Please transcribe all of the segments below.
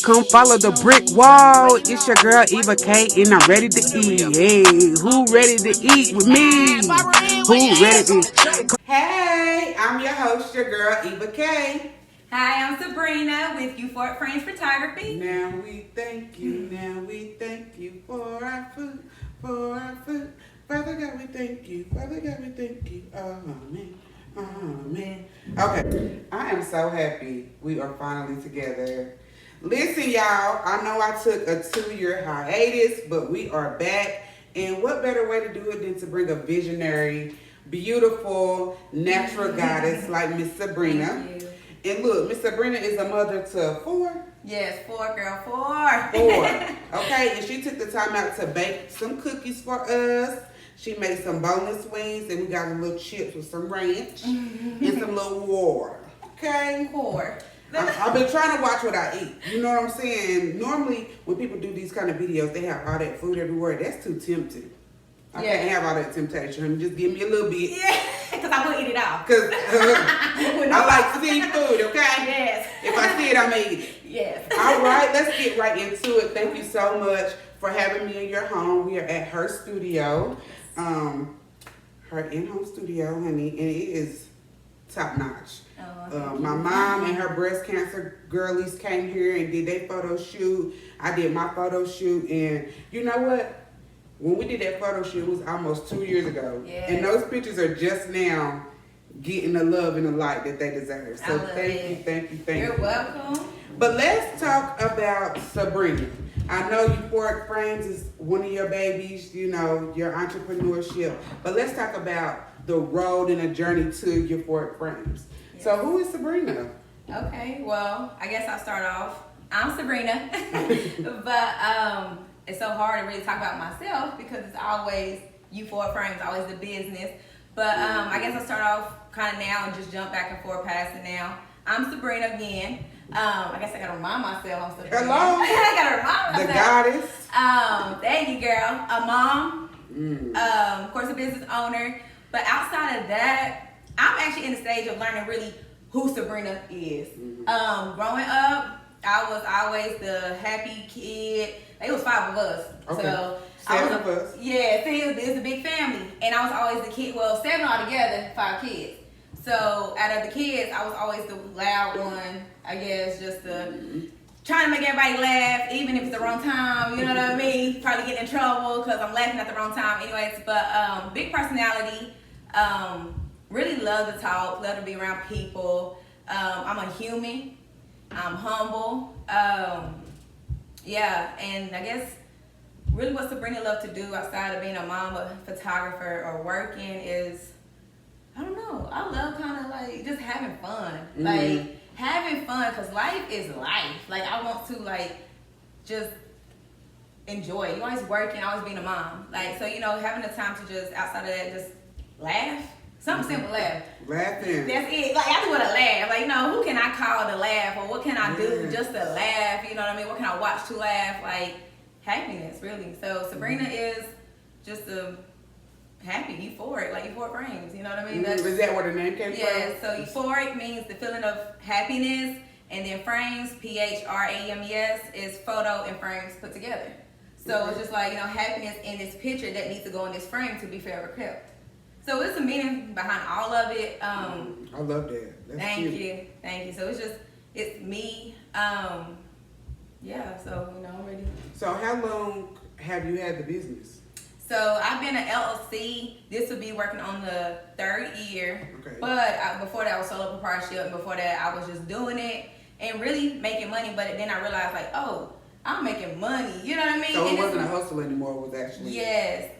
Come follow the brick wall. It's your girl Eva K, and I'm ready to eat. Hey, who ready to eat with me? Who ready to? Hey, I'm your host, your girl Eva K. Hi, I'm Sabrina with Euphoric Phrames Photography. Now we thank you, for our food, for our food. Father God, we thank you. Father God, we thank you. Amen. Amen. Okay, I am so happy we are finally together. Listen, y'all, I know I took a 2-year hiatus, but we are back. And what better way to do it than to bring a visionary, beautiful, natural goddess like Miss Sabrina. Thank you. And look, Miss Sabrina is a mother to 4. Yes, 4, girl, 4. 4. Okay, and she took the time out to bake some cookies for us. She made some boneless wings, and we got a little chips with some ranch and some little water. Okay? 4. I've been trying to watch what I eat. You know what I'm saying? Normally, when people do these kind of videos, they have all that food everywhere. That's too tempting. I can't have all that temptation. Just give me a little bit. Yeah, because I will eat it all. Because I like seafood, okay? Yes. If I see it, I'm going to eat it. Yes. All right, let's get right into it. Thank you so much for having me in your home. We are at her studio, her in-home studio, honey, and it is top notch. My mom and her breast cancer girlies came here and did their photo shoot. I did my photo shoot, and you know what? When we did that photo shoot, it was almost 2 years ago. Yes. And those pictures are just now getting the love and the light that they deserve. So thank you. You're welcome. But let's talk about Sabrina. I know Euphoric Phrames is one of your babies, you know, your entrepreneurship. But let's talk about the road and the journey to Euphoric Phrames. Yes. So who is Sabrina? Okay, well, I guess I'll start off. I'm Sabrina. But it's so hard to really talk about myself because it's always Euphoric Phrames, always the business. But I guess I'll start off kind of now and just jump back and forth past it now. I'm Sabrina again. I guess I gotta remind myself I'm Sabrina. Hello. I gotta remind myself. The goddess. Thank you, girl. A mom. Of course, a business owner. But outside of that, I'm actually in the stage of learning really who Sabrina is. Growing up, I was always the happy kid. It was 5 of us. Okay. So 7 of us. Yeah, see, it's a big family. And I was always the kid. Well, 7 altogether, 5 kids. So out of the kids, I was always the loud one, I guess, just trying to make everybody laugh, even if it's the wrong time, you know what I mean? Probably getting in trouble because I'm laughing at the wrong time anyways. But big personality, really love to talk, love to be around people. I'm a human, I'm humble. Yeah, and I guess really what Sabrina loves to do outside of being a mom, a photographer, or working is, I don't know, I love kind of like just having fun. Like having fun, because life is life. Like I want to like just enjoy it. You always working, always being a mom. Like, so, you know, having the time to just outside of that, just laugh. Something simple, laugh. Laughing. That's it. Like, I just want to laugh. Like, you know, who can I call to laugh? Or what can I do just to laugh? You know what I mean? What can I watch to laugh? Like, happiness, really. So, Sabrina is just a happy, euphoric, like Euphoric Phrames. You know what I mean? Is that where the name came from? Yeah, so euphoric means the feeling of happiness. And then frames, Phrames, is photo and frames put together. So, it's just like, you know, happiness in this picture that needs to go in this frame to be forever kept. So it's a meaning behind all of it. I love that. That's thank cute. you. So it's me. Yeah, so, you know, I'm ready. So how long have you had the business? So I've been an LLC. This will be working on the 3rd year. Okay. But before that I was solo proprietorship. Before that I was just doing it and really making money. But then I realized like, oh, I'm making money. You know what I mean? So it wasn't a hustle anymore. It was actually. Yes.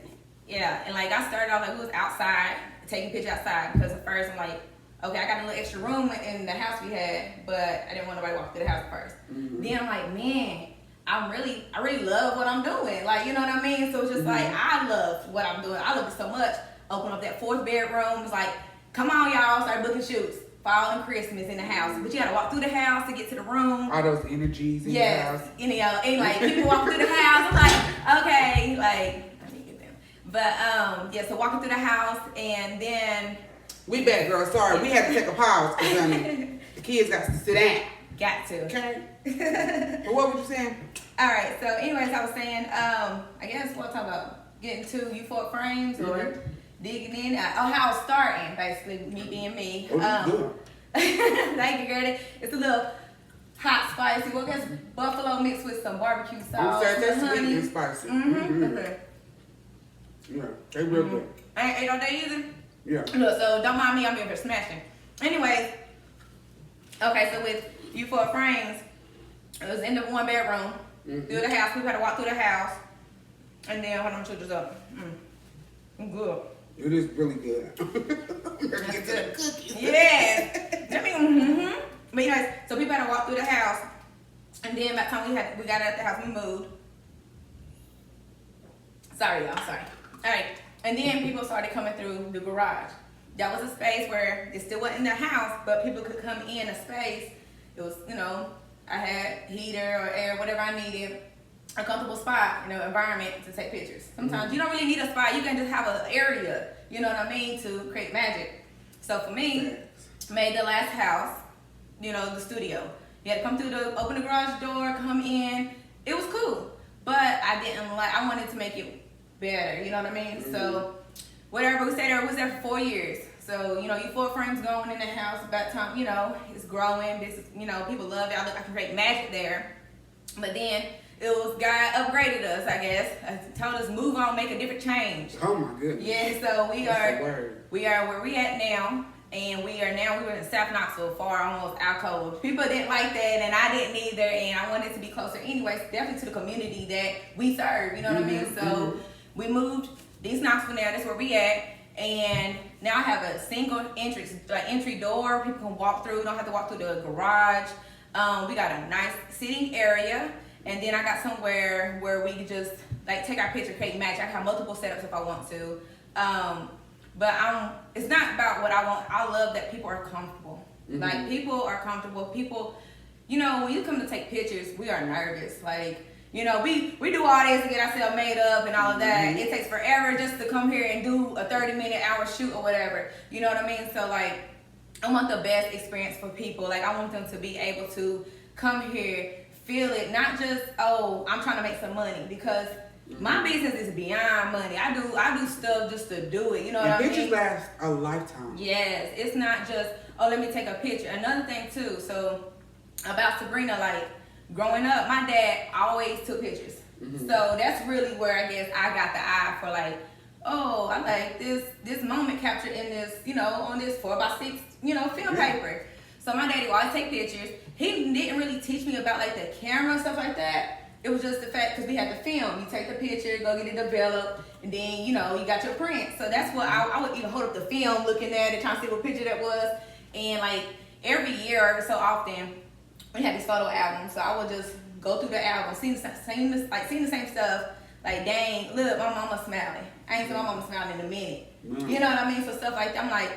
Yeah, and like I started off like we was outside, taking pictures outside because at first I'm like, okay, I got a little extra room in the house we had, but I didn't want nobody to walk through the house first. Then I'm like, man, I really love what I'm doing. Like, you know what I mean? So it's just like, I love what I'm doing. I love it so much. Open up that 4th bedroom. It's like, come on, y'all, start booking shoots. Fall and Christmas in the house. But you gotta walk through the house to get to the room. All those energies in the house. And like people walking through the house. I'm like, okay, like, but yeah, so walking through the house and then we back, girl. Sorry, we had to take a pause because the kids got to sit down. Got to. Okay. But what were you saying? All right. So, anyways, I was saying, I guess we'll talk about getting to Euphoric Phrames or digging in. How it's starting, basically, me being me. Oh, you good. Thank you, girl. It's a little hot, spicy. Well, I guess buffalo mixed with some barbecue sauce. That's and sweet honey. and spicy. Okay. Yeah, they real good. I ain't ate all day either. Yeah. Look, so don't mind me, I'm here for smashing. Anyways, okay, so with Euphoric Phrames, it was in the one bedroom, through the house. We had to walk through the house, and then hold on, this up. I'm good. It is really good. That's good. Yes. But anyways, so people had to walk through the house, and then by the time we got out the house, we moved. Sorry, y'all. Sorry. All right. And then people started coming through the garage. That was a space where it still wasn't in the house, but people could come in a space. It was, I had heater or air, whatever I needed, a comfortable spot, environment to take pictures. Sometimes you don't really need a spot. You can just have an area, you know what I mean, to create magic. So for me, made the last house, the studio. You had to come through open the garage door, come in. It was cool, but I wanted to make it better, you know what I mean? So whatever, we stayed there, we was there for 4 years. So, Euphoric Phrames going in the house, about time, it's growing, business, people love it. I can create magic there. But then God upgraded us, I guess. Told us move on, make a different change. Oh my goodness. Yeah, so we are where we at now. And we were in South Knoxville, far almost alcove. People didn't like that, and I didn't either. And I wanted to be closer anyways, definitely to the community that we serve. You know what I mean? So we moved East Knoxville now. That's where we at. And now I have a single entry door. People can walk through. Don't have to walk through the garage. We got a nice sitting area. And then I got somewhere where we can just take our picture, create match. I can have multiple setups if I want to. But it's not about what I want. I love that people are comfortable. Like, people are comfortable. People, when you come to take pictures, we are nervous. We do all this to get ourselves made up and all of that. It takes forever just to come here and do a 30-minute hour shoot or whatever. You know what I mean? So, I want the best experience for people. I want them to be able to come here, feel it, not just, I'm trying to make some money, because my business is beyond money. I do stuff just to do it. You know what I mean? Pictures last a lifetime. Yes, it's not just, let me take a picture. Another thing too, so about Sabrina, growing up, my dad always took pictures. So that's really where I guess I got the eye for I like this moment captured in this, on this 4x6, film paper. So my daddy would always take pictures. He didn't really teach me about the camera and stuff like that. It was just the fact, because we had the film. You take the picture, go get it developed, and then, you got your print. So that's what I would even hold up the film, looking at it, trying to see what picture that was. And every year, every so often, we had these photo albums. So I would just go through the album, seeing the same stuff. Dang, look, my mama smiling. I ain't seen my mama smiling in a minute. You know what I mean? So stuff like that. I'm like,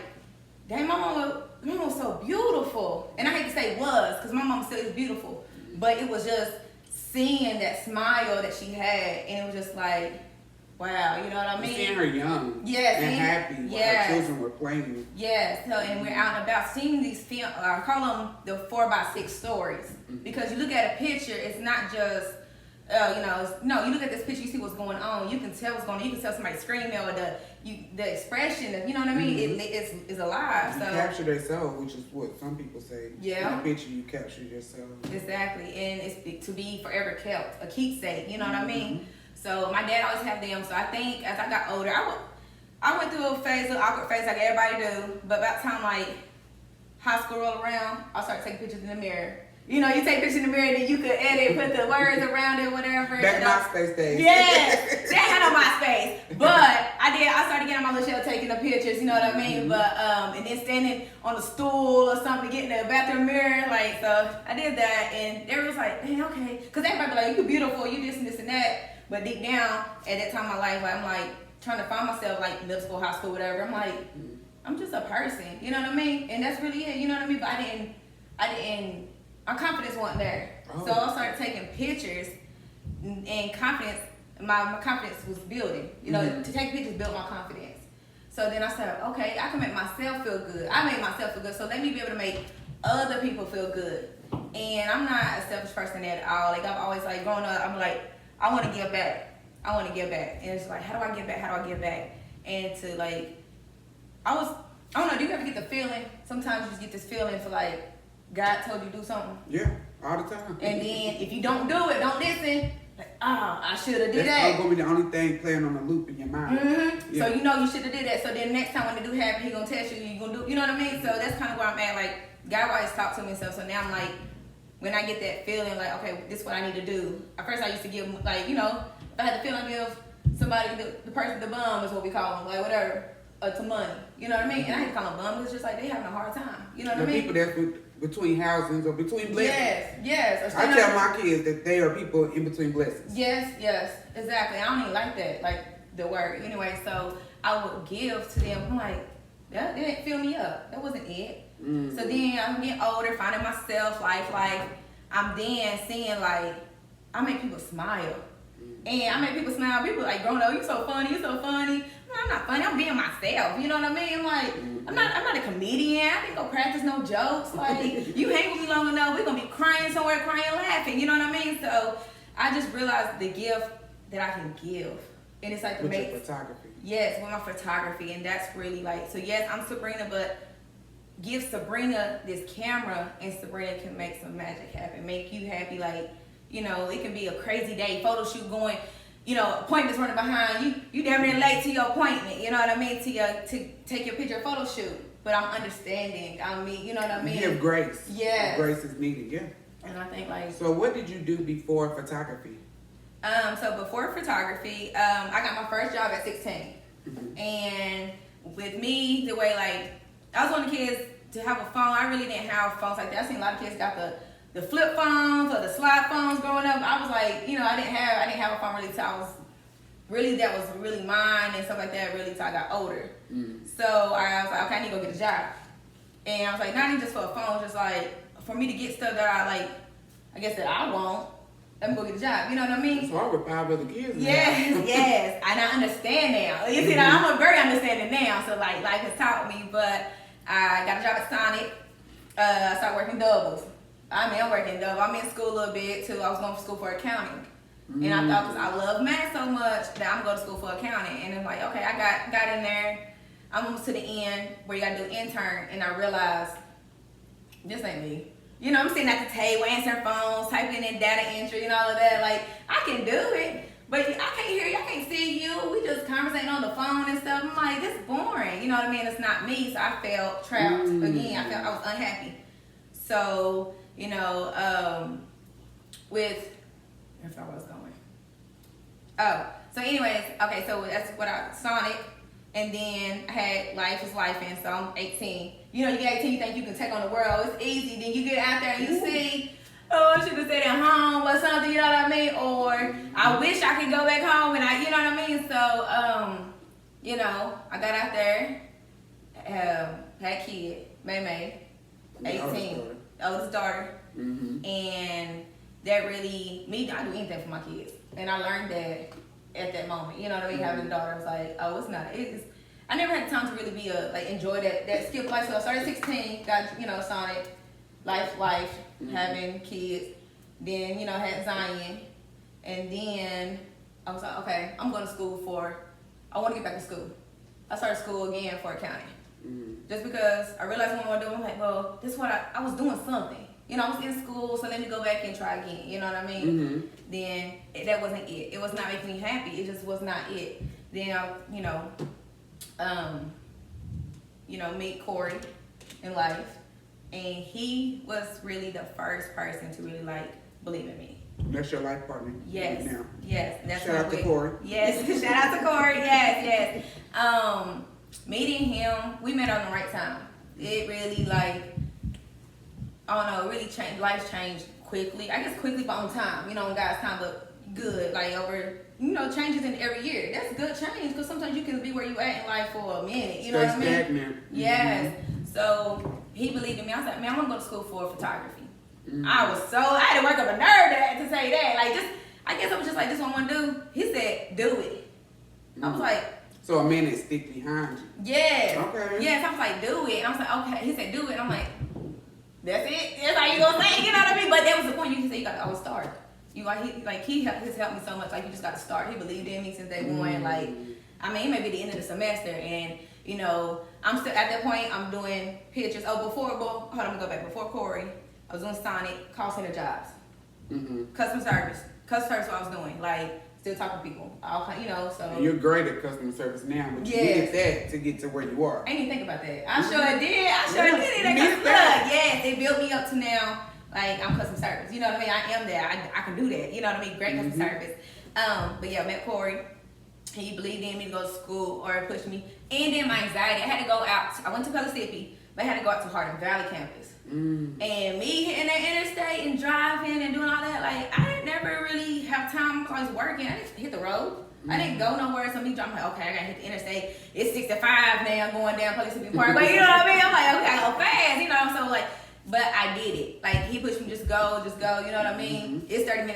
dang, my mama was so beautiful. And I hate to say was, because my mama still is beautiful. But it was just seeing that smile that she had, and it was just wow, you know what I mean? Seeing her young, yes, and happy while her children were playing. Yes, so, and we're out and about seeing these film. I call them the 4x6 stories, because you look at a picture, it's not just you look at this picture, you see what's going on. You can tell what's going on. You can tell somebody screaming, or the expression. You know what I mean? It's alive. You so capture themselves, which is what some people say. Yeah. In a picture, you capture yourself. Exactly, and it's to be forever kept, a keepsake. You know what I mean? So my dad always had them. So I think as I got older, I went through a phase, an awkward phase like everybody do. But by the time high school rolled around, I started taking pictures in the mirror. You take pictures in the mirror, and then you could edit, put the words around it, whatever. Back MySpace days. Yes, they had on MySpace, but I started getting on my little shell taking the pictures. You know what I mean? But and then standing on a stool or something, getting the bathroom mirror, so I did that, and everyone was like, "Dang, okay," because everybody be "You beautiful, you this and this and that." But deep down, at that time in my life, I'm trying to find myself, middle school, high school, whatever. I'm I'm just a person. You know what I mean? And that's really it. You know what I mean? But I didn't. My confidence wasn't there. So I started taking pictures, and confidence, my confidence was building. To take pictures built my confidence. So then I said, okay, I can make myself feel good. I made myself feel good, so let me be able to make other people feel good. And I'm not a selfish person at all. Like I've always like growing up, I'm like, I want to give back. I want to give back. And it's like, how do I give back? How do I give back? And to like, I don't know, do you ever get the feeling? Sometimes you just get this feeling for like, God told you to do something. Yeah, all the time. And then if you don't do it, don't listen. Like, I should have did that. That's gonna be the only thing playing on the loop in your mind. Mm-hmm. Yeah. So you know you should have did that. So then next time when the do happen, he gonna test you. You gonna do. You know what I mean? So that's kind of where I'm at. Like God always talked to me and stuff. So now I'm like, when I get that feeling, like okay, this is what I need to do. At first I used to give like if I had the feeling give somebody the person the bum is what we call them, like whatever, to money. You know what I mean? And I hate to call them bums. It's just like they having a hard time. You know what I mean? People that's between housings or between blessings. Yes. I tell my kids that they are people in between blessings. Yes, exactly. I don't even like that, like the word. Anyway, so I would give to them. I'm like, that didn't fill me up. That wasn't it. So then I'm getting older, finding myself, life. I'm then seeing like, I make people smile. And I make people smile. People like, growing up, you so funny. No, I'm not funny. I'm being myself. You know what I mean? Like, I'm not a comedian. I didn't go practice no jokes. Like, you hang with me long enough, we're gonna be crying somewhere, crying, laughing. You know what I mean? So I just realized the gift that I can give, and it's like with your photography. Yes, with my photography, and that's really like. So yes, I'm Sabrina, but give Sabrina this camera, and Sabrina can make some magic happen, make you happy. Like, it can be a crazy day, photo shoot going. Appointments running behind you. You damn near late to your appointment. You know what I mean? To take your picture photo shoot. But I'm understanding. You know what I mean? You give grace. Yeah. Grace is needed. Yeah. And I think like. So what did you do before photography? So before photography, I got my first job at 16. Mm-hmm. And with me, the way like I was one of the kids to have a phone. I really didn't have phones like that. I seen a lot of kids got the flip phones or the slide phones growing up. I was like, I didn't have a phone really till that was really mine and stuff like that really till I got older. So I was like, okay, I need to go get a job. And I was like, not even just for a phone, just like for me to get stuff that I guess that I want, let me go get a job. You know what I mean? It's hard with 5 other kids. Yes. And I understand now. You see, I'm a very understanding now. So like life has taught me, but I got a job at Sonic. I started working doubles. I'm working double. I'm in school a little bit too. I was going to school for accounting. And I thought, because I love math so much, that I'm going to school for accounting. And I'm like, okay, I got in there. I'm almost to the end where you got to do intern. And I realized, this ain't me. I'm sitting at the table, answering phones, typing in data entry and all of that. Like, I can do it. But I can't hear you. I can't see you. We just conversating on the phone and stuff. I'm like, this is boring. You know what I mean? It's not me. So I felt trapped. Again, I was unhappy. So... with, I forgot where I was going. Oh, so anyways, okay, so that's what Sonic, and then I had Life is Life, and so I'm 18. You get 18, you think you can take on the world. It's easy. Then you get out there and you see, I should have stayed at home or something, you know what I mean? Or I wish I could go back home, and you know what I mean? So, I got out there, had a kid, May, 18. Oldest daughter, and that really I do anything for my kids, and I learned that at that moment. You know what I mean? Having a daughter, I was like, oh, it's not. I never had time to really be enjoy that skip life. So I started at 16, got Sonic, life, having kids. Then had Zion, and then I was like, okay, I'm going to school I want to get back to school. I started school again for accounting. Just because I realized what I want to do, I'm like, well, this is what I was doing something. I was in school, so let me go back and try again. You know what I mean? Then that wasn't it. It was not making me happy. It just was not it. Then meet Corey in life, and he was really the first person to really believe in me. That's your life partner. Yes. Now. Yes. That's shout out to Corey. Yes. Shout out to Corey. Yes. Meeting him, we met on the right time. It really it really changed. Life changed quickly. I guess quickly, but on time. In God's time, but good. Over, changes in every year. That's good change because sometimes you can be where you at in life for a minute. You know what I mean? Stagnant. Yes. So he believed in me. I was like, man, I'm gonna go to school for photography. I had to work up a nerve to say that. I guess I was just like, this is what I want to do. He said, do it. I was like. So a man that stick behind you. Yes. Okay. Yes, I was like, do it. And I was like, okay. He said, do it. And I'm like, That's it. That's how you gonna say it, you know what I mean? But that was the point. You just say you gotta always start. He has helped me so much. Like, you just gotta start. He believed in me since day one. Like, I mean, it may be the end of the semester, and you know, I'm still at that point. I'm doing pictures. Hold on, I'm gonna go back. Before Corey, I was doing Sonic call center jobs, customer service. Customer service, what I was doing, like still talking to people. You know, so. And you're great at customer service now, but you needed that to get to where you are. I didn't even think about that. I sure did. I sure did. Yes, it built me up to now. Like, I'm customer service. You know what I mean? I am that. I can do that. You know what I mean? Great customer service. But yeah, I met Corey. He believed in me to go to school or pushed me. And then my anxiety. I had to go out. I went to Mississippi, but I had to go out to Hardin Valley campus. And me hitting that interstate and driving and doing all that, like, I didn't never really have time because I was working. I didn't hit the road. I didn't go nowhere. So me driving, I'm like, okay, I gotta hit the interstate. It's 65 now, going down Mississippi Park. But you know what I mean? I'm like, okay, I go fast, you know. So like, but I did it. Like, he pushed me, just go, you know what I mean? It's 30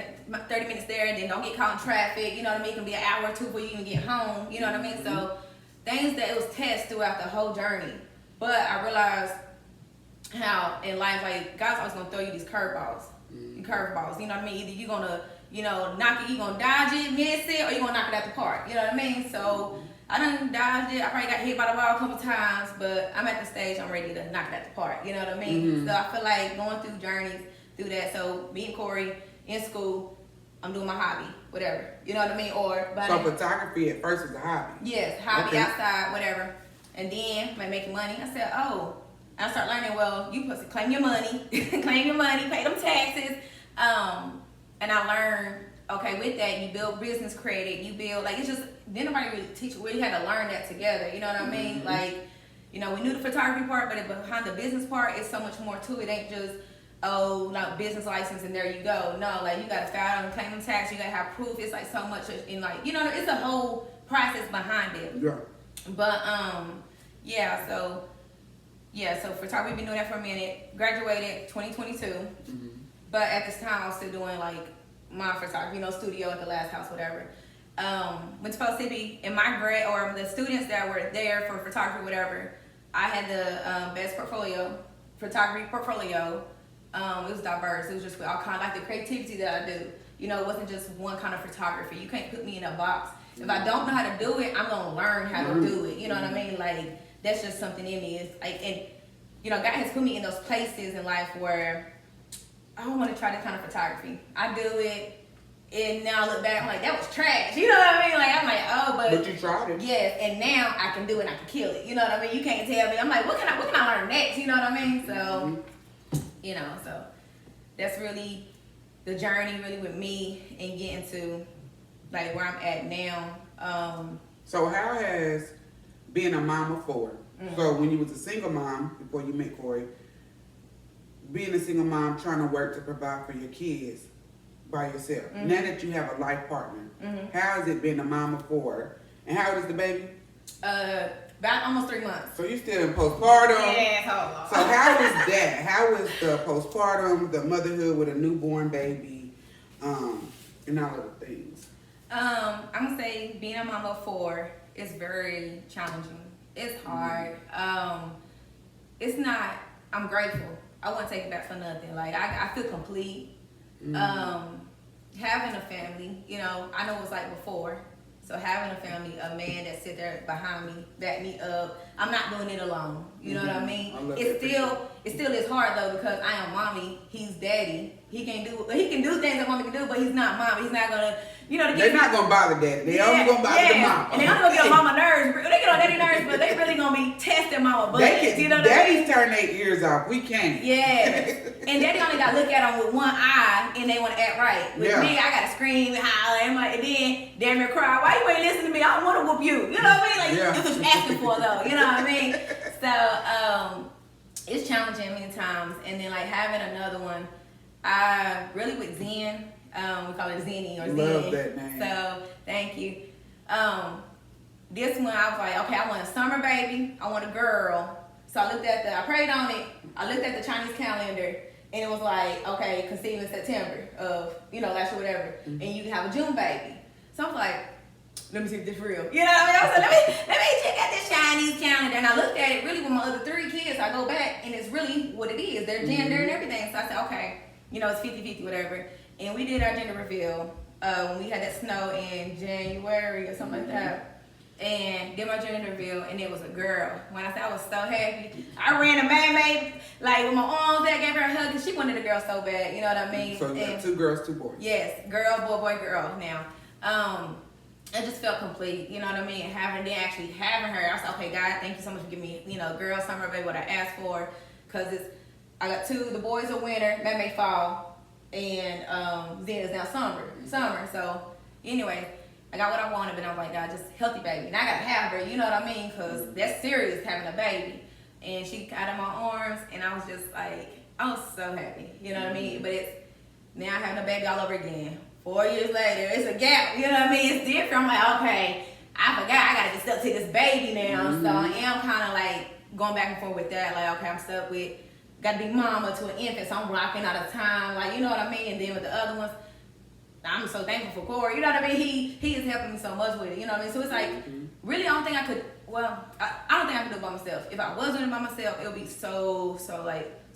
minutes there, and then don't get caught in traffic, you know what I mean? It can be an hour or two before you even get home, you know what I mean? So things that it was tests throughout the whole journey. But I realized how in life, like, God's always gonna throw you these curveballs. You know what I mean? Either you're gonna, you know, knock it, you're gonna dodge it, miss it, or you're gonna knock it out the park, you know what I mean? So I done dodged it. I probably got hit by the ball a couple times, but I'm at the stage I'm ready to knock it out the park. You know what I mean? So I feel like going through journeys through that. So me and Corey in school, I'm doing my hobby, whatever. You know what I mean? So photography at first was a hobby. Yes, hobby, outside, whatever. And then by making money, I said, oh. And I started learning, well, you supposed to claim your money, pay them taxes. And I learned, okay, with that, you build business credit, you build, like, it's just, then nobody really teach, we had to learn that together, you know what I mean? Like, you know, we knew the photography part, but behind the business part, it's so much more to it. It ain't just, oh, no, business license and there you go. No, like, you gotta file and claim them tax, you gotta have proof. It's like so much in, like, you know, it's a whole process behind it. Yeah. But, so photography, been doing that for a minute. Graduated 2022. But at this time, I was still doing, like, my photography, you know, studio at the last house, whatever. Went to Mississippi, and my grad, or the students that were there for photography, whatever, I had the best photography portfolio. It was diverse. It was just all kind of like the creativity that I do. You know, it wasn't just one kind of photography. You can't put me in a box. If I don't know how to do it, I'm gonna learn how to do it. You know what I mean? Like, that's just something in me. It's like, and you know, God has put me in those places in life where I don't want to try this kind of photography. I do it, and now I look back, I'm like, that was trash. You know what I mean? Like, I'm like, oh, but you tried it. Yes, and now I can do it and I can kill it. You know what I mean? You can't tell me. I'm like, what can I learn next? You know what I mean? So, you know, so that's really the journey really with me and getting to like where I'm at now. So how has being a mom of four, so when you was a single mom before you met Corey, being a single mom trying to work to provide for your kids by yourself, now that you have a life partner, how has it been a mom of four? And how old is the baby? About almost 3 months. So you still in postpartum? Yes, hold on. So how was that? How was the postpartum, the motherhood with a newborn baby, and all of the things? I'm gonna say being a mom of four is very challenging. It's hard. It's not. I'm grateful. I wouldn't take it back for nothing. Like I feel complete. Having a family, you know, I know it was like before. So having a family, a man that sit there behind me, back me up. I'm not doing it alone. You know what I mean? It still is hard though because I am mommy. He's daddy. He can do things that mommy can do, but he's not mommy. He's not gonna, you know. They're not gonna bother daddy. They only gonna bother the mama. And they only gonna get on mama nerves. They get on daddy nerves, but they really gonna be testing mama buttons. You know what I mean? Daddy's turn their ears off. We can't. Yeah. And daddy only got to look at them with one eye, and they want to act right. With me, I gotta scream and holler, and then damn near cry. Why you ain't listening to me? I don't want to whoop you. You know what I mean? Like this is what you're asking for, though. You know what I mean? So it's challenging many times, and then like having another one. I really with Zen, we call it Zenny or Zen. Love that name. So thank you. This one I was like, okay, I want a summer baby. I want a girl. So I prayed on it. I looked at the Chinese calendar, and it was like, okay, conceived in September of, last year, whatever, and you can have a June baby. So I was like, let me see if this real. You know what I mean? I was like, let me check out this Chinese calendar. And I looked at it really with my other 3 kids. I go back and it's really what it is. Their gender and everything. So I said, okay, you know, it's 50-50, whatever. And we did our gender reveal when we had that snow in January or something like that. And did my gender reveal, and it was a girl. When I said I was so happy, I ran a man-made, like with my arms that gave her a hug, because she wanted a girl so bad, you know what I mean? So you got 2 girls, 2 boys. Yes, girl, boy, girl now. It just felt complete, you know what I mean? And then actually having her, I was like, okay, God, thank you so much for giving me, you know, girl, summer, baby, what I asked for. Because I got 2, the boys are winter, man-made fall, and Zen is now summer. So anyway, I got what I wanted, but I was like, God, just healthy baby. And I got to have her, you know what I mean? Because that's serious, having a baby. And she got in my arms, and I was just like, I was so happy, you know what I mean? But it's now having a baby all over again. 4 years later, it's a gap, you know what I mean? It's different. I'm like, okay, I forgot, I got to get stuck to this baby now. So I am kind of like going back and forth with that. Like, okay, I'm stuck with, got to be mama to an infant, so I'm rocking out of time. Like, you know what I mean? And then with the other ones, I'm so thankful for Corey. You know what I mean? He is helping me so much with it. You know what I mean? So it's like, really, I don't think I could. Well, I don't think I could do it by myself. If I was doing it by myself, it would be so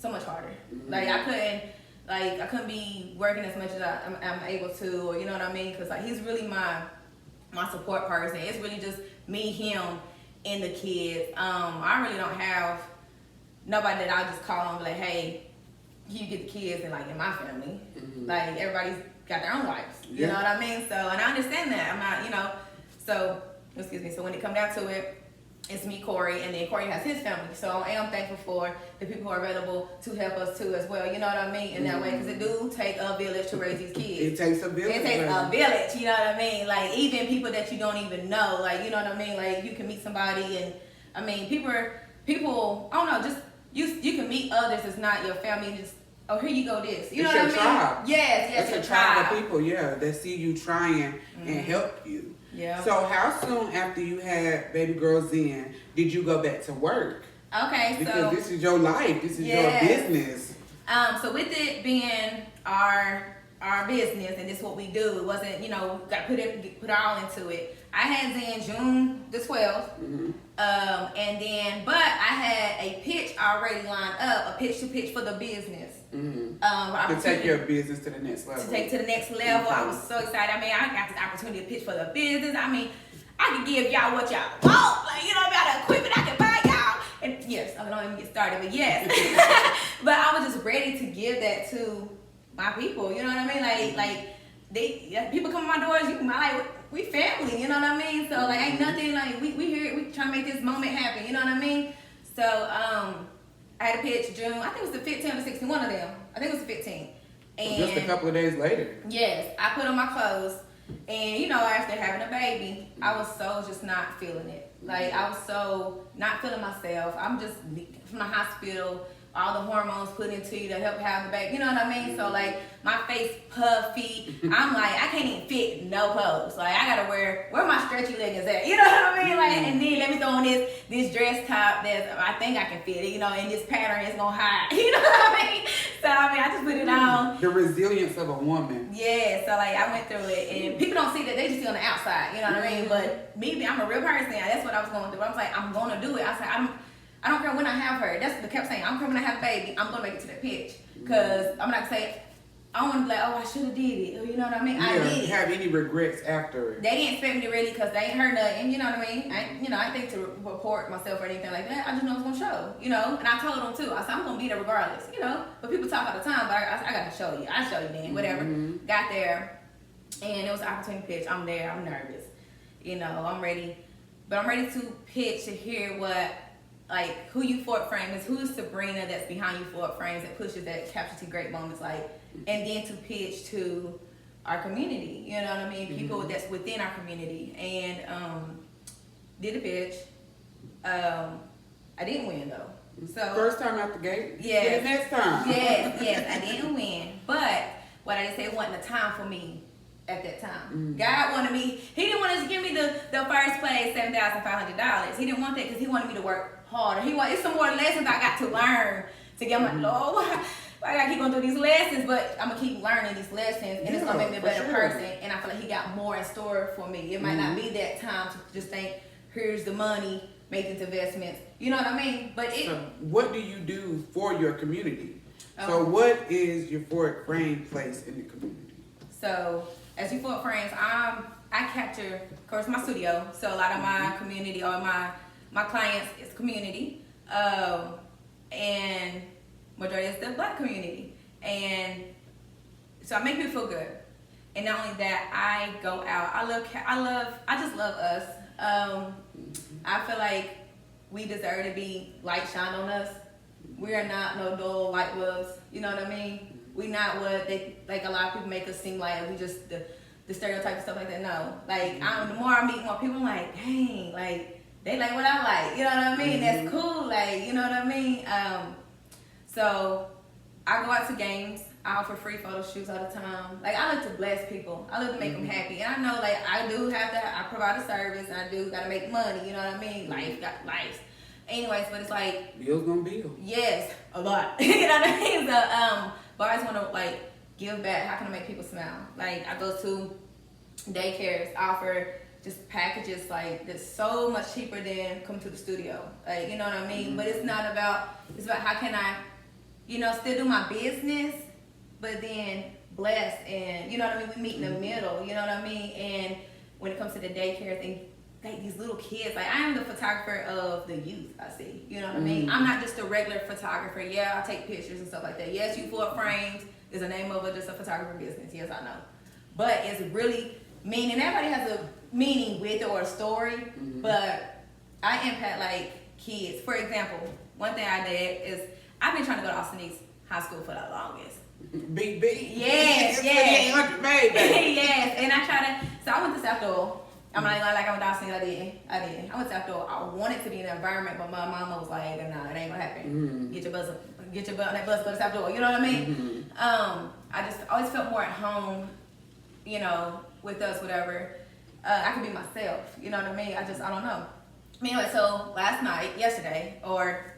much harder. Like I couldn't be working as much as I'm able to, or you know what I mean? Because like he's really my support person. It's really just me, him, and the kids. I really don't have nobody that I'll just call on and be like, hey, you get the kids, and like in my family, like everybody's got their own lives. You know what I mean? So, and I understand that. I'm not, you know, so, excuse me. So when it come down to it, it's me, Corey, and then Corey has his family. So I am thankful for the people who are available to help us too as well. You know what I mean? In that way, because it do take a village to raise these kids. It takes a village. It takes a village. You know what I mean? Like even people that you don't even know. Like you know what I mean? Like you can meet somebody, and I mean people. I don't know. Just you can meet others that's not your family, and just. Oh, here you go, this. You know what I mean? Tribe. Yes, it's a tribe of people, that see you trying and help you. Yeah. So how soon after you had baby girl Zen did you go back to work? Okay, because this is your life. This is your business. So with it being our business and this is what we do, it wasn't, you know, got to put all into it. I had Zen June the 12th. And then, but I had a pitch already lined up, a pitch for the business. To take your business to the next level. To take to the next level. I was so excited. I mean, I got the opportunity to pitch for the business. I mean, I could give y'all what y'all want. Like, you know, about the equipment I can buy y'all. And yes, I don't even get started, but yes. But I was just ready to give that to my people. You know what I mean? Like people come to my doors. We family. You know what I mean? So like, ain't nothing like we here. We trying to make this moment happen. You know what I mean? So I had a pitch June. I think it was the 15th or 16th. One of them. I think it was the 15th. And just a couple of days later. Yes, I put on my clothes, and you know, after having a baby, I was so just not feeling it. Like I was so not feeling myself. I'm just from the hospital. All the hormones put into you to help have the baby. You know what I mean? So like my face puffy. I'm like, I can't even fit no clothes. Like I gotta wear my stretchy leggings at. You know what I mean? Like, and then let me throw on this dress top that I think I can fit it. You know, and this pattern is gonna hide. You know what I mean? So I mean, I just put it on. The resilience of a woman. Yeah. So like I went through it, and people don't see that. They just see on the outside. You know what I mean? But me, I'm a real person. That's what I was going through. I was like, I'm gonna do it. I said, I don't care when I have her. That's what I kept saying. I don't care when I have a baby. I'm gonna make it to that pitch. Cause I'm not gonna say, I don't wanna be like, oh, I should have did it. You know what I mean? I did. Have any regrets after? They didn't expect me to really, cause they ain't heard nothing. You know what I mean? I think to report myself or anything like that. I just know it's gonna show. You know, and I told them too. I said I'm gonna be there regardless. You know, but people talk all the time. But I gotta show you. I show you then. Whatever. Got there, and it was an opportunity pitch. I'm there. I'm nervous. You know, I'm ready, but I'm ready to pitch to hear what. Like who Euphoric Phrames is, who's Sabrina that's behind Euphoric Phrames that pushes that captures to great moments, like, and then to pitch to our community, you know what I mean? People that's within our community, and did a pitch. I didn't win though. So first time out the gate. Yes. Next time. Yes, I didn't win, but what I did say, it wasn't a time for me. At that time, God wanted me. He didn't want to give me the first place $7,500. He didn't want that because he wanted me to work harder. It's some more lessons I got to learn to get my Lord. I gotta keep going through these lessons, but I'm gonna keep learning these lessons, and it's gonna make me a better person. And I feel like he got more in store for me. It might not be that time to just think, here's the money, make these investments. You know what I mean? But so what do you do for your community? So what is Euphoric Phrames place in the community? So as Euphoric Phrames, I capture, of course, my studio. So a lot of my community, or my clients is community, and majority is the Black community. And so I make people feel good. And not only that, I go out. I just love us. I feel like we deserve to be light shine on us. We are not no dull light bulbs. You know what I mean? We not what they, like a lot of people make us seem like we just the stereotype and stuff like that. No, like the more I meet more people, I'm like, dang, like they like what I like. You know what I mean? That's cool. Like, you know what I mean? So I go out to games. I offer free photo shoots all the time. Like, I like to bless people. I like to make them happy. And I know, like, I do have to, I provide a service, and I do got to make money, you know what I mean? Life got life. Anyways, but it's like, bills gonna bill. yes, a lot. You know what I mean? So, but I just want to, like, give back. How can I make people smile? Like, I go to daycares, I offer just packages, like, that's so much cheaper than come to the studio. Like, you know what I mean? But it's not about, it's about how can I, you know, still do my business, but then bless, and you know what I mean, we meet in the middle, you know what I mean. And when it comes to the daycare thing, like these little kids, like I am the photographer of the youth, I see, you know what I mean. I'm not just a regular photographer. Yeah, I take pictures and stuff like that. Yes, Euphoric Phrames is the name of it, just a photographer business. Yes, I know, but it's really meaning. Everybody has a meaning with it or a story, but I impact like kids. For example, one thing I did is I've been trying to go to Austin East High School for the longest. Big. Yes. Yes, and I try to. So I went to South Door. I'm not gonna like I went to Austin. I did. I went to South Door. I wanted to be in the environment, but my mama was like, "No, it ain't gonna happen. Get your butt on that bus, go to South Door." You know what I mean? I just always felt more at home, you know, with us, whatever. I could be myself. You know what I mean? I don't know. Anyway, so yesterday, or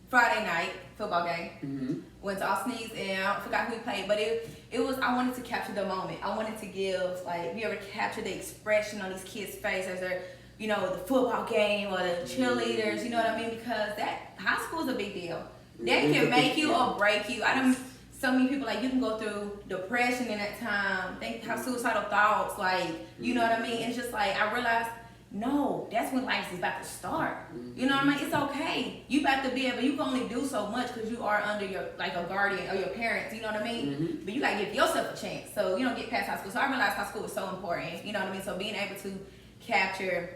Friday night football game. Went to Austin East, and I forgot who we played, but it was, I wanted to capture the moment. I wanted to give, like, you ever capture the expression on these kids' face as they're, you know, the football game or the cheerleaders, you know what I mean? Because that high school is a big deal. That can make you or break you. So many people, like, you can go through depression in that time, have suicidal thoughts, like, you know what I mean? It's just like, I realized, no, that's when life is about to start. You know what I mean? It's okay. You about to be able, you can only do so much because you are under your, like, a guardian or your parents, you know what I mean? But you gotta give yourself a chance. So you don't get past high school. So I realized high school was so important, you know what I mean? So being able to capture,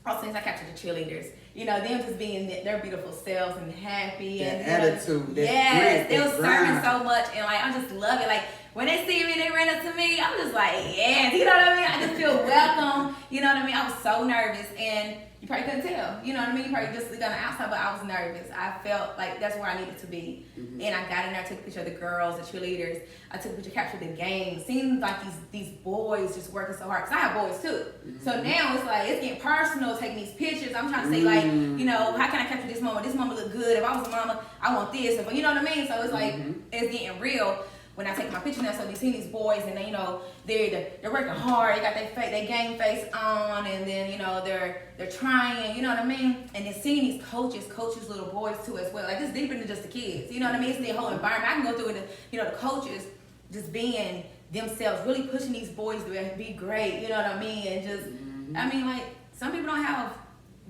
all things I captured the cheerleaders, you know, them just being their beautiful selves and happy, and attitude. Yes, they was serving so much, and like I just love it. Like when they see me, they ran up to me. I'm just like, yes, you know what I mean? I just feel welcome. You know what I mean? I was so nervous, and you probably couldn't tell. You know what I mean? You probably just got on the outside, but I was nervous. I felt like that's where I needed to be. And I got in there, took a picture of the girls, the cheerleaders. I took a picture, captured the game. Seemed like these boys just working so hard. Because I have boys too. So now it's like, it's getting personal, taking these pictures. I'm trying to say, like, you know, how can I capture this moment? This moment look good. If I was a mama, I want this. You know what I mean? So it's like, it's getting real. When I take my picture now, so they see these boys, and then, you know, they're working hard. They got their game face on, and then, you know, they're trying. You know what I mean? And then seeing these coaches little boys too as well. Like, it's deeper than just the kids. You know what I mean? It's the whole environment. I can go through it. You know, the coaches just being themselves, really pushing these boys to be great. You know what I mean? And just, I mean, like, some people don't have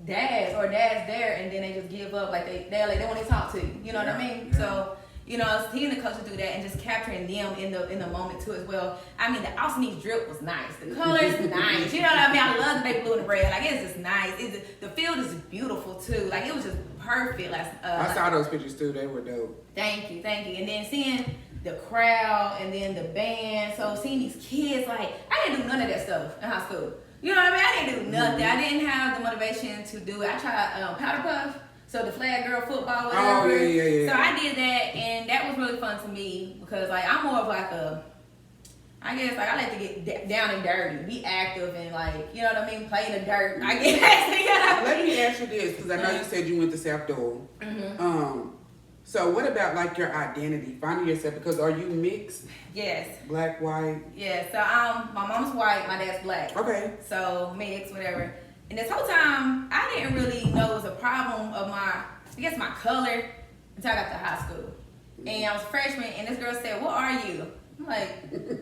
dads there, and then they just give up. Like they don't want to talk to you. You know what I mean? So. You know, seeing the coaches do that and just capturing them in the moment too as well. I mean, the Austin East drip was nice. The colors nice. You know what I mean? I love the baby blue and the red. Like, it's just nice. The field is beautiful too. Like, it was just perfect. I saw those pictures too. They were dope. Thank you. And then seeing the crowd and then the band. So seeing these kids, like, I didn't do none of that stuff in high school. You know what I mean? I didn't do nothing. I didn't have the motivation to do it. I tried powder puff. So the flag girl football, whatever. Oh, yeah. So I did that, and that was really fun to me because, like, I'm more of like I guess, like, I like to get down and dirty, be active, and, like, you know what I mean, play in the dirt. I guess. Let me ask you this, because I know you said you went to South Door. So what about like your identity, finding yourself? Because are you mixed? Yes. Black, white? Yeah, so my mom's white, my dad's black. Okay. So mixed, whatever. And this whole time, I didn't really know it was a problem of my color until I got to high school. And I was a freshman, and this girl said, "What are you?" I'm like,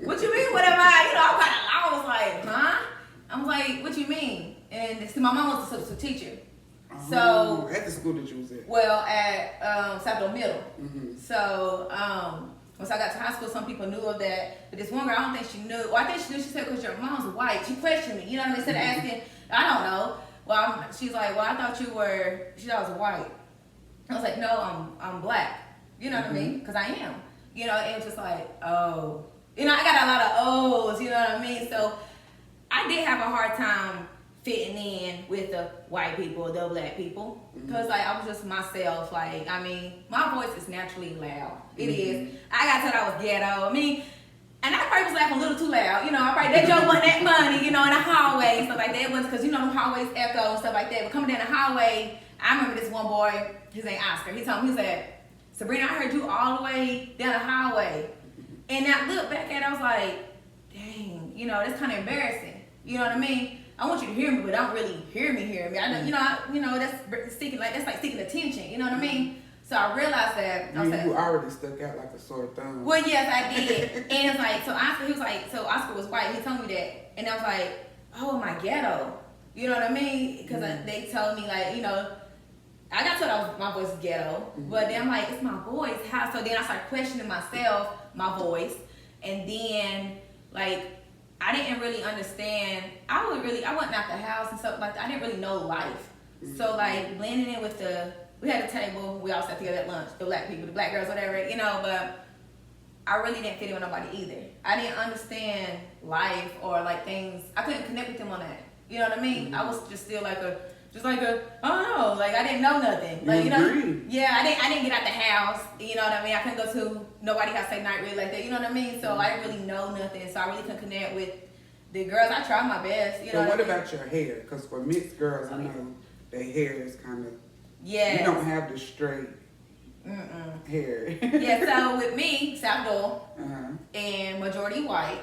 "What you mean? What am I?" You know, I was like, "Huh?" I was like, "What you mean?" And see, my mom was a substitute teacher. So at the school that you was at? Well, at South Middle. Mm-hmm. So once I got to high school, some people knew of that. But this one girl, I don't think she knew. Well, I think she knew. She said, "Because your mom's white." She questioned me. You know what I mean? Instead of asking, I don't know. Well, she's like, "Well, I thought you were." She thought I was white. I was like, "No, I'm black." You know what I mean? Because I am. You know, it was just like, oh. You know, I got a lot of O's. You know what I mean? So I did have a hard time fitting in with the white people, the black people, because like I was just myself. Like, I mean, my voice is naturally loud. It is. I got told I was ghetto. I mean, and I probably was laughing a little too loud. You know, I probably that joke wasn't that funny. You know, in the hallway and stuff like that. It was because you know the hallways echo and stuff like that. But coming down the hallway, I remember this one boy. His name Oscar. He told me, he said, "Sabrina, I heard you all the way down the hallway." And I looked back at it, I was like, dang, you know, that's kind of embarrassing. You know what I mean? I want you to hear me, but don't really hear me. I know, you know, that's seeking like seeking attention. You know what I mean? So I realized that. You already stuck out like a sore thumb. Well, yes, I did. And it's like, so Oscar, he was like, so Oscar was white. He told me that, and I was like, oh, my ghetto. You know what I mean? Because they told me like, you know, I got told my voice is ghetto, but then I'm like, it's my voice. How? So then I started questioning myself, my voice, and then like I didn't really understand. I wasn't out the house and stuff like that. I didn't really know life. So like blending in with we had a table, we all sat together at lunch, the black people, the black girls, whatever, you know, but I really didn't fit in with nobody either. I didn't understand life or like things. I couldn't connect with them on that. You know what I mean? I was just still like I don't know, like I didn't know nothing. Like, you know, yeah, I didn't get out the house, you know what I mean? I couldn't go to nobody house say night really like that, you know what I mean? So I didn't really know nothing, so I really couldn't connect with the girls. I tried my best, you know. So what about your hair? Because for mixed girls, I know their hair is kind of, you don't have the straight hair. Yeah, so with me, South Door, and majority white,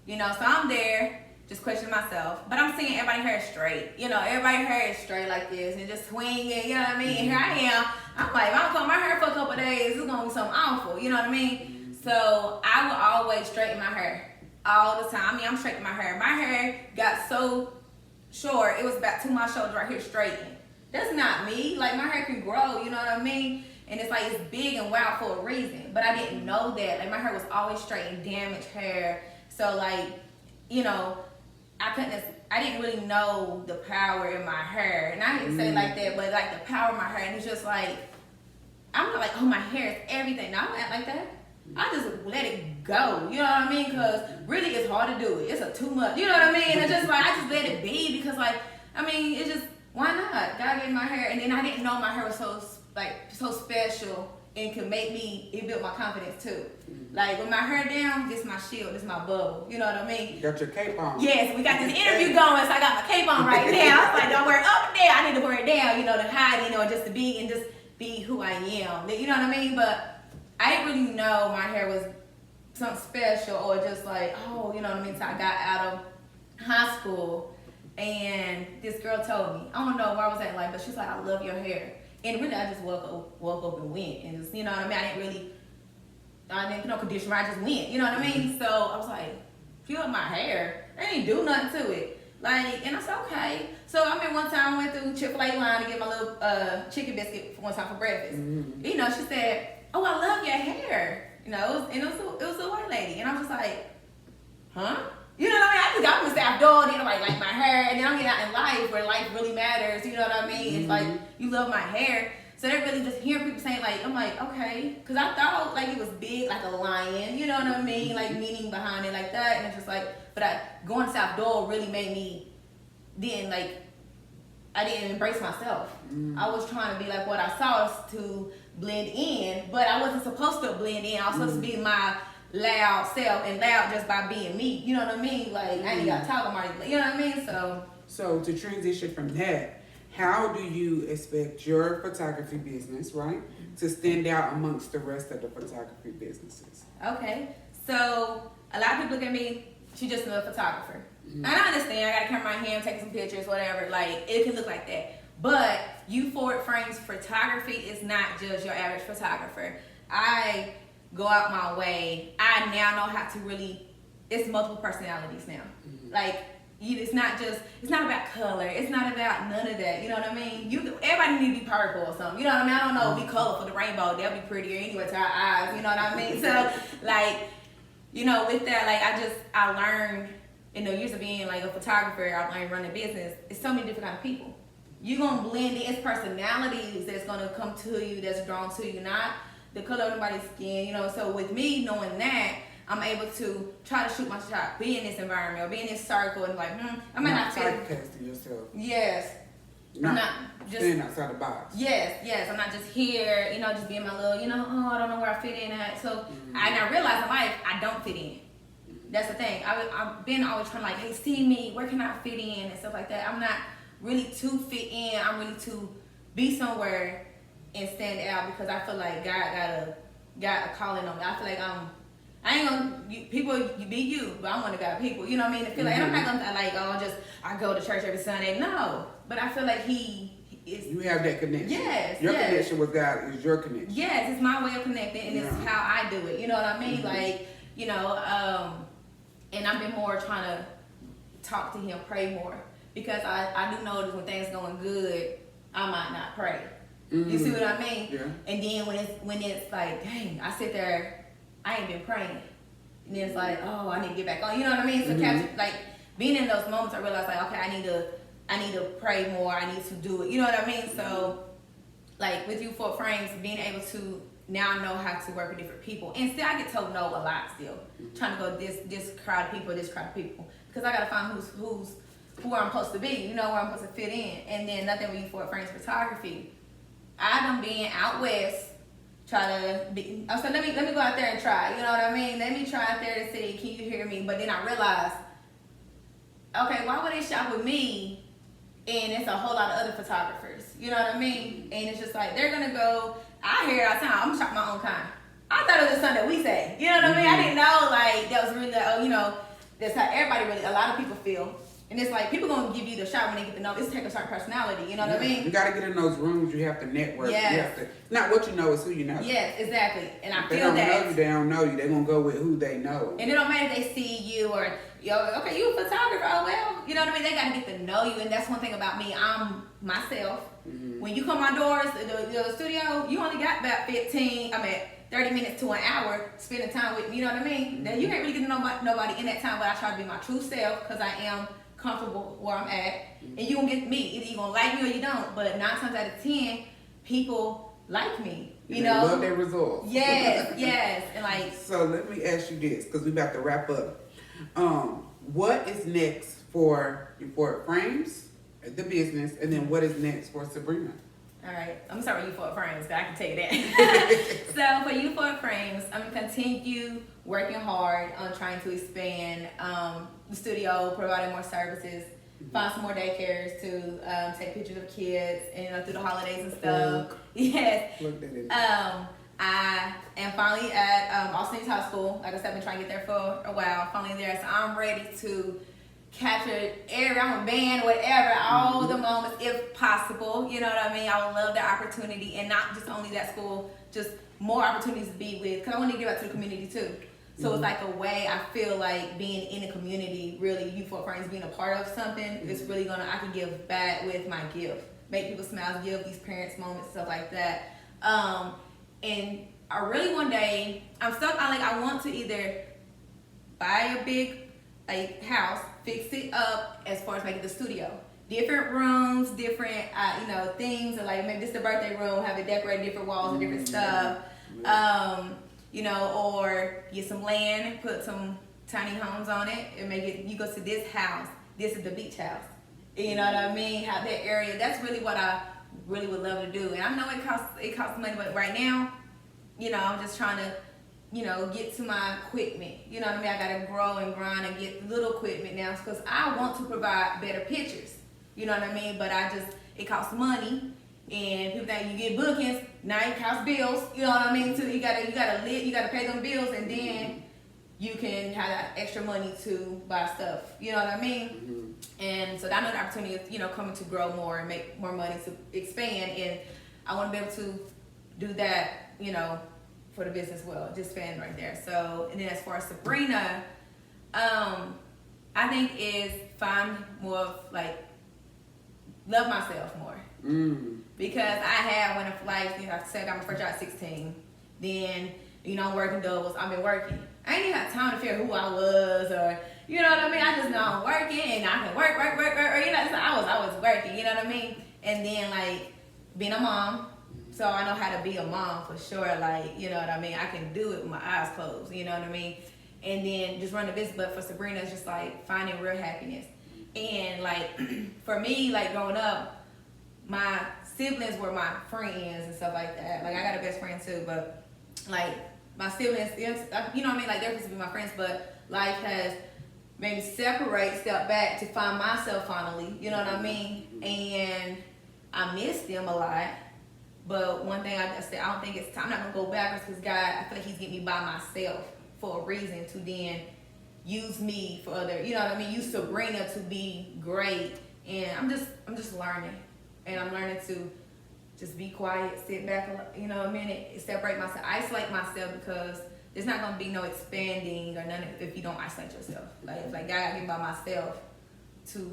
you know, so I'm there. Just questioning myself, but I'm seeing everybody's hair straight. You know, everybody's hair is straight like this and just swinging. You know what I mean? And here I am. I'm like, if I don't cut my hair for a couple of days, it's gonna be something awful. You know what I mean? So I would always straighten my hair all the time. I mean, I'm straightening my hair. My hair got so short, it was about to my shoulder right here straightened. That's not me. Like my hair can grow. You know what I mean? And it's like it's big and wild for a reason. But I didn't know that. Like my hair was always straight and damaged hair. So like, you know. I didn't really know the power in my hair. And I didn't say it like that, but like the power in my hair. And it's just like, I'm not like, oh, my hair is everything. No, I don't act like that. I just let it go. You know what I mean? Because really it's hard to do it. It's too much. You know what I mean? And it's just like, I just let it be because like, I mean, it's just, why not? God gave my hair. And then I didn't know my hair was so special and could make me, it built my confidence too. Like with my hair down, this my shield, this my bubble. You know what I mean? You got your cape on. Yes, we got this interview going, so I got my cape on right now. I was like, don't wear it up and down. I need to wear it down, you know, to hide, you know, just to be and just be who I am. You know what I mean? But I didn't really know my hair was something special or just like, oh, you know what I mean? So I got out of high school and this girl told me, I don't know where I was at like, but she's like, I love your hair. And really, I just woke up and went. And just, you know what I mean? I didn't put no conditioner. I just went. You know what I mean? So I was like, feel my hair. I didn't do nothing to it. Like, and I said, okay. So I remember one time I went through Chick-fil-A line to get my little chicken biscuit for one time for breakfast. You know, she said, oh, I love your hair. You know, it was a white lady. And I was just like, huh? You know what I mean? I just got with South Door, then nobody like my hair, and then I'm getting out in life where life really matters, you know what I mean? It's like, you love my hair. So they're really just hearing people saying like, I'm like, okay. Because I thought like it was big, like a lion, you know what I mean? Like meaning behind it like that. And it's just like, but going to South Door really made me, I didn't embrace myself. I was trying to be like what I saw to blend in, but I wasn't supposed to blend in. I was supposed to be my loud self, and loud just by being me. You know what I mean? Like I ain't got to talk, I'm already, you know what I mean? So to transition from that, how do you expect your photography business, right, to stand out amongst the rest of the photography businesses? Okay, so a lot of people look at me, she just another photographer. And I understand, I got a camera in my hand, taking some pictures, whatever, like, it can look like that. But Euphoric Phrames photography is not just your average photographer. I go out my way. I now know how to really, it's multiple personalities now. Like, it's not about color. It's not about none of that. You know what I mean? Everybody need to be purple or something. You know what I mean? I don't know, be colorful, the rainbow, they'll be prettier anyway to our eyes. You know what I mean? So, like, you know, with that, like, I learned in the years of being like a photographer, I learned running a business. It's so many different kind of people. You're gonna blend in. It's personalities that's gonna come to you, that's drawn to you, not the color of nobody's skin. You know, so with me knowing that, I'm able to try to shoot my shot, be in this environment, or be in this circle, and like, I might not fit. Typecasting yourself. Yes. I'm not just staying outside the box. Yes. I'm not just here, you know, just being my little, you know, I don't know where I fit in at. So I realized in life I don't fit in. That's the thing. I've been always trying to like, hey, see me, where can I fit in and stuff like that. I'm not really to fit in. I'm really to be somewhere and stand out because I feel like God got a calling on me. I feel like I ain't gonna, you be you, but I'm one of God people. You know what I mean? I feel like, and I'm not gonna like, I go to church every Sunday. No. But I feel like he is. You have that connection. Yes. Your connection with God is your connection. Yes, it's my way of connecting, and it's how I do it. You know what I mean? Like, you know, and I've been more trying to talk to him, pray more. Because I do notice when things going good, I might not pray. You see what I mean? Yeah. And then when it's like, dang, I sit there, I ain't been praying. And then it's like, oh, I need to get back on. You know what I mean? So like being in those moments, I realized like, okay, I need to pray more. I need to do it. You know what I mean? So like with Euphoric Phrames, being able to now know how to work with different people. And still I get told no a lot still. Trying to go this crowd of people, because I gotta find who I'm supposed to be, you know, where I'm supposed to fit in. And then nothing with Euphoric Phrames photography. I done been out west, try to be, I said, let me go out there and try, you know what I mean? Let me try out there to see, can you hear me? But then I realized, okay, why would they shop with me and it's a whole lot of other photographers, you know what I mean? And it's just like, they're gonna go, I hear it all the time, I'm gonna shop my own kind. I thought it was something that we say, you know what I mean? I didn't know like that was really, you know, that's how everybody really, a lot of people feel. And it's like, people gonna give you the shot when they get to know, it's take a certain personality, you know what I mean? You gotta get in those rooms, you have to network. Yes. You have to, not what you know, it's who you know. Yes, exactly. And I If they feel don't that. know you, they don't know you. They're gonna go with who they know. And it don't matter if they see you or, okay, you a photographer, oh well. You know what I mean? They gotta get to know you. And that's one thing about me, I'm myself. When you come my doors, the studio, you only got about 30 minutes to an hour spending time with me, you know what I mean? Now, you can't really get to know nobody in that time, but I try to be my true self because I am comfortable where I'm at. And you gonna get me. Either you gonna like me or you don't. But 9 times out of 10, people like me. You know? Love their results. Yes. And like. So let me ask you this, because we about to wrap up. What is next for Euphoric Phrames, the business, and then what is next for Sabrina? All right, I'm gonna start with Euphoric Phrames, because I can tell you that. So for Euphoric Phrames, I'm gonna continue working hard on trying to expand the studio, providing more services, find some more daycares to take pictures of kids, and through the holidays and stuff. Yes. Look that in. I am finally at Austin East High School. Like I said, I've been trying to get there for a while. Finally there, so I'm ready to capture I'm a band, whatever, all the moments if possible. You know what I mean? I would love the opportunity, and not just only that school, just more opportunities to be with, because I want to give back to the community too. So it's like a way I feel like being in a community, really, Euphoric Phrames, being a part of something, it's really I can give back with my gift. Make people smile, give these parents moments, stuff like that. And I really one day, I want to either buy a big house, fix it up as far as making the studio. Different rooms, different things, and like maybe this is the birthday room, have it decorated, different walls and different stuff. Or get some land, put some tiny homes on it, and make it, you go to this house, this is the beach house. You know what I mean? Have that area. That's really what I really would love to do. And I know it costs money, but right now, I'm just trying to, get to my equipment. You know what I mean? I gotta grow and grind and get little equipment now because I want to provide better pictures. You know what I mean? But it costs money. And people think you get bookings, now it costs bills. You know what I mean? Too, you gotta live, you gotta pay them bills, and then you can have that extra money to buy stuff. You know what I mean? And so I know the opportunity is, you know, coming to grow more and make more money to expand, and I want to be able to do that, you know, for the business well, just fan right there. So, and then as far as Sabrina, I think is find more of like love myself more. Because I had when like, you know, I said I'm first job at 16, then, you know, I'm working doubles, I've been working. I ain't even have time to figure who I was, or, you know what I mean? I just know I'm working, and I can work, you know, so I was working, you know what I mean? And then like being a mom, so I know how to be a mom for sure, like, you know what I mean? I can do it with my eyes closed, you know what I mean? And then just run the business, but for Sabrina, it's just like finding real happiness. And like, for me, like growing up, my siblings were my friends and stuff like that. Like, I got a best friend too, but like my siblings, you know what I mean? Like, they're supposed to be my friends, but life has made me separate, step back to find myself finally, you know what I mean? And I miss them a lot. But one thing I said, I don't think it's time. I'm not gonna go backwards, because God, I feel like He's getting me by myself for a reason to then use me for other, you know what I mean? Use Sabrina to be great. And I'm just learning. And I'm learning to just be quiet, sit back, you know, a minute, separate myself, isolate myself, because there's not gonna be no expanding or nothing if you don't isolate yourself. Like God got me by myself to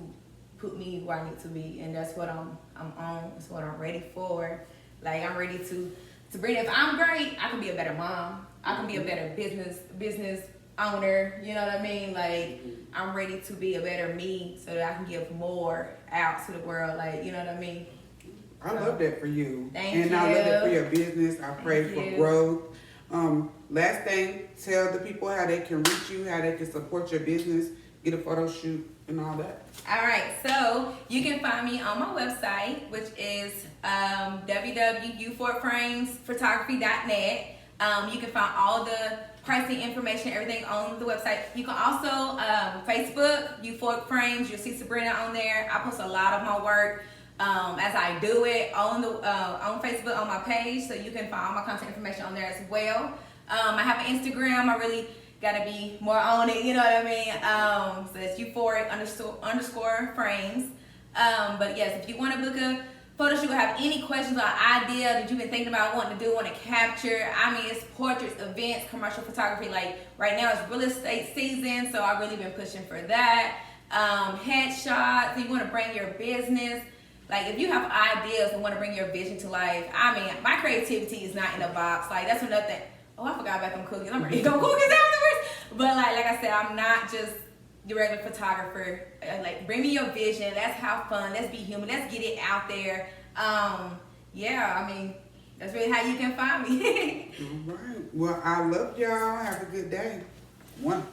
put me where I need to be, and that's what I'm on. That's what I'm ready for. Like, I'm ready to bring. If I'm great, I can be a better mom. I can be a better business owner. You know what I mean? Like, I'm ready to be a better me, so that I can give more out to the world. Like, you know what I mean? I love that for you. Thank and you. I love that for your business. I pray Thank for you. growth. Last thing, tell the people how they can reach you, how they can support your business, get a photo shoot, and all that. All right, so you can find me on my website, which is www.euphoricphramesphotography.net. You can find all the pricing information, everything on the website. You can also Facebook, Euphoric Phrames. You'll see Sabrina on there. I post a lot of my work as I do it on Facebook, on my page, so you can find all my content information on there as well. I have an Instagram. I really gotta be more on it, you know what I mean? So it's euphoric_frames. But yes, if you want to book a photo shoot, have any questions or idea that you've been thinking about wanting to do, want to capture, I mean, it's portraits, events, commercial photography. Like, right now it's real estate season, so I've really been pushing for that. Headshots, if you want to bring your business, like, if you have ideas and want to bring your vision to life, I mean, my creativity is not in a box. Like, that's another thing. Oh, I forgot about them cookies. I'm ready to go cookies afterwards. But like I said, I'm not just the regular photographer. Like, bring me your vision. Let's have fun. Let's be human. Let's get it out there. Yeah, I mean, that's really how you can find me. All right. Well, I love y'all. Have a good day. One.